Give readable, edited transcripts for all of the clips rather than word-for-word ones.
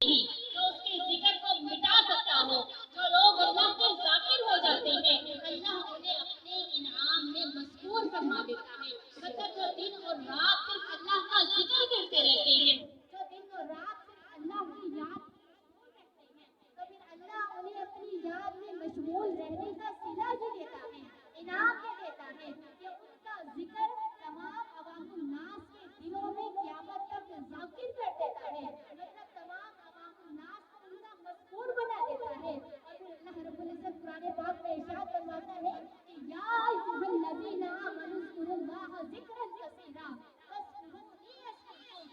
नहीं जो उसके जिक्र को मिटा सकता हो। जो लोग अल्लाह के जाकिर हो जाते हैं, अल्लाह उन्हें अपने इनाम में मशहूर फरमा देता है। मतलब जो दिन और रात सिर्फ अल्लाह का जिक्र करते रहते हैं, जो दिन और रात सिर्फ अल्लाह की याद तो फिर अल्लाह उन्हें अपनी याद में मशगूल रहने का सिला भी देता है, इनाम भी देता है कि उनका जिक्र तमाम अवामुन्नास के दिलों में क़यामत तक ज़ाकिर कर देता है। मतलब तमाम अवामुन्नास को उनका मशगूल बना देता है। और फिर अल्लाह रब्बुल इज़्ज़त कुरान पाक में इरशाद फरमाता है कि या अय्युहल्लज़ीना आमनू ज़कुरुल्लाह ज़िक्रन कसीरा वज़कुरूनी अज़कुरकुम।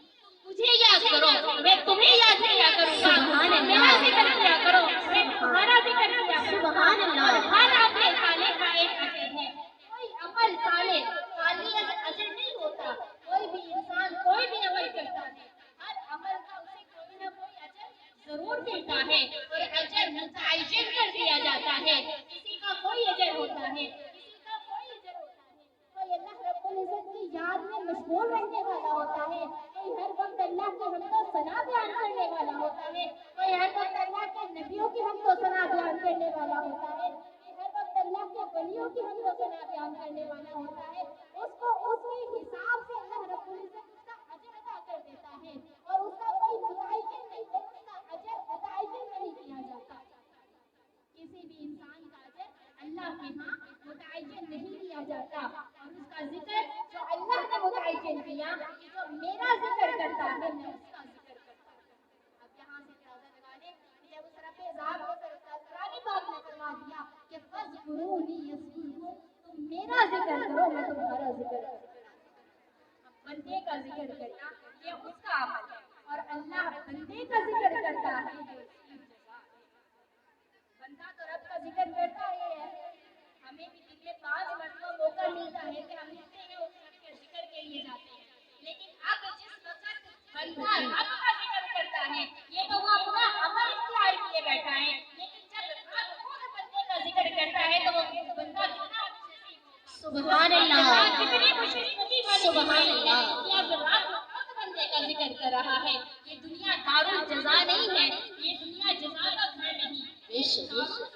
मुझे याद करो, मैं तुम्हें याद किया करूंगा। सुभान अल्लाह। मेरा जिक्र किया करो, मैं तुम्हारा जिक्र किया करूंगा। सुभान अल्लाह। और हर अमल साले का एक अजर है। कोई अमल साले खाली अजर नहीं होता। कोई भी इंसान कोई भी अमल करता है, हर अमल का उसे कोई ना कोई अजर जरूर मिलता है और अजर मुतअय्यन कर दिया जाता है। किसी का कोई अजर होता है, किसी का कोई अजर होता है। कोई अल्लाह रब्बुल इज़्ज़त की याद में मशगूल रहने वाला होता है, कोई हर वक्त अल्लाह के हमदो सना बयान करने वाला होता है, कोई हर वक्त अल्लाह के नबियों की हमदो सना बयान करने वाला होता है, कोई हर वक्त अल्लाह के वलियों की हमदो सना बयान करने वाला होता है। उसको उसके हिसाब से अल्लाह रब्बुल इज़्ज़त उसका अजर अदा कर देता है और उसका कोई मुतअय्यन नहीं, उसका अजर मुतअय्यन नहीं किया जाता। किसी भी इंसान का अजर अल्लाह के यहाँ मुतअय्यन नहीं किया जाता और उसका जिक्र जो अल्लाह ने मुतअय्यन किया कि जो मेरा जिक्र करता है मैं उसका जिक्र करता हूँ। अब यहाँ से अंदाजा लगा लें कि जब उस रब्बे ज़ात को कुरान पाक ने फरमा दिया कि फ़ज़कुरूनी यज़कुरकुम, तुम मेरा जिक्र करो मैं तुम्हारा जिक्र करूँगा। बंदे का जिक्र करना ये उसका अमल है और अल्लाह बंदे का जिक्र करता है। बंदा तो रब का जिक्र करता है, हमें भी दिन में 5 मरतबा मौका मिलता है कि हम उठते हैं उस रब के जिक्र के लिए जाते हैं। लेकिन अब जिस वक्त बंदा रब का जिक्र करता है, ये तो वो अपना अमल इख्तियार किए बैठा है, लेकिन जब रब खुद बंदे का जिक्र करता है तो वो बंदा कितना सुभान अल्लाह, कितनी खुशकिस्मती वाली सुभान अल्लाह कि अब रब खुद बंदे का जिक्र कर रहा है। ये दुनिया दारुल जज़ा नहीं है, ये दुनिया जज़ा का घर नहीं,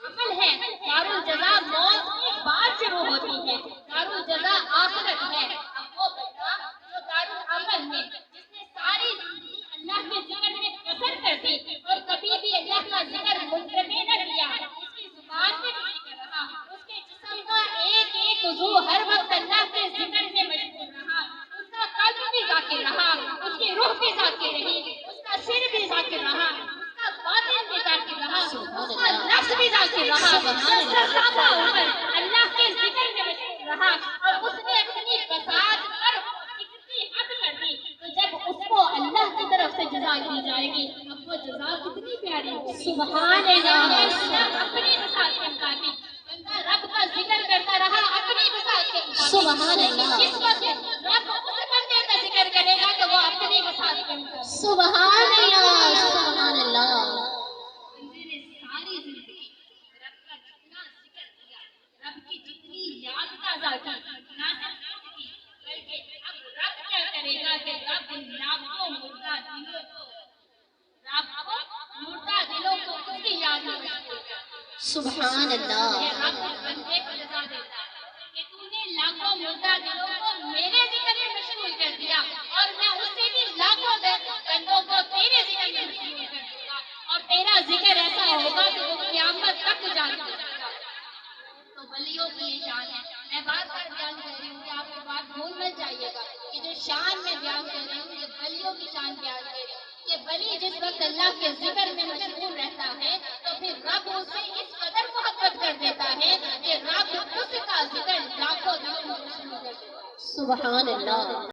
अमल है। दारुल जज़ा मौत के बाद शुरू होती है, दारुल जज़ा आखिरत है। अब वो बंदा जो दारुल अमल में जिसने सारी जिंदगी अल्लाह के जिक्र में बसर कर दी और कभी भी अल्लाह का जिक्र मुनक़िता न किया, उसकी जुबान पे भी जिक्र रहा, उसके जिस्म का एक एक उज़ू हर वक्त अल्लाह के जिक्र में मशगूल रहा, उसका कल्ब भी ज़ाकिर रहा, उसकी रूह भी ज़ाकिर रही, उसका सिर भी ज़ाकिर रहा, उसका बातिन भी ज़ाकिर रहा, उसका नफ्स भी ज़ाकिर रहा, ज़्यादा उम्र अल्लाह के जिक्र में मशगूल रहा और उसने अपनी बसात पर इतनी हद कर दी। तो जब उसको अल्लाह की तरफ से जज़ा दी जाएगी, अब वो जज़ा कितनी प्यारी होगी। सुभान अल्लाह। अपनी बसात के मुताबिक बंदा रब का जिक्र करता रहा, अपनी बसात के मुताबिक। सुभान अल्लाह। जिस वक्त रब उस बंदे का जिक्र करेगा तो वो अपनी बसात के मुताबिक। सुभान अल्लाह, सुभान अल्लाह। बंदे ने सारी जिंदगी रब का जितना जिक्र किया, रब की जितनी याद ताज़ा की, ना सिर्फ उसकी बल्कि अब रब क्या करेगा कि रब लाखों मुर्दा दिलों को उसकी याद में मशगूल करता है। सुभान अल्लाह। ये रब बंदे को जज़ा देता है कि तूने लाखों मुर्दा दिलों को मेरे जिक्र में मशगूल कर दिया और मैं उससे भी लाखों बंदों को तेरे जिक्र में मशगूल कर दूंगा और तेरा जिक्र ऐसा होगा कि वो क़यामत तक जारी रहेगा। तो वलियों की ये शान है। मैं बार बार बयान कर रही हूँ कि आप ये बात भूल मत जाइएगा कि जो शान मैं बयान कर रही हूँ ये वलियों की शान बयान कर रही हूँ कि वली जिस वक्त अल्लाह के जिक्र में मशगूल रहता है तो फिर रब उससे इस कदर मोहब्बत कर देता है कि रब उसका जिक्र लाखों दिलों में मशगूल कर देता है। सुभान अल्लाह।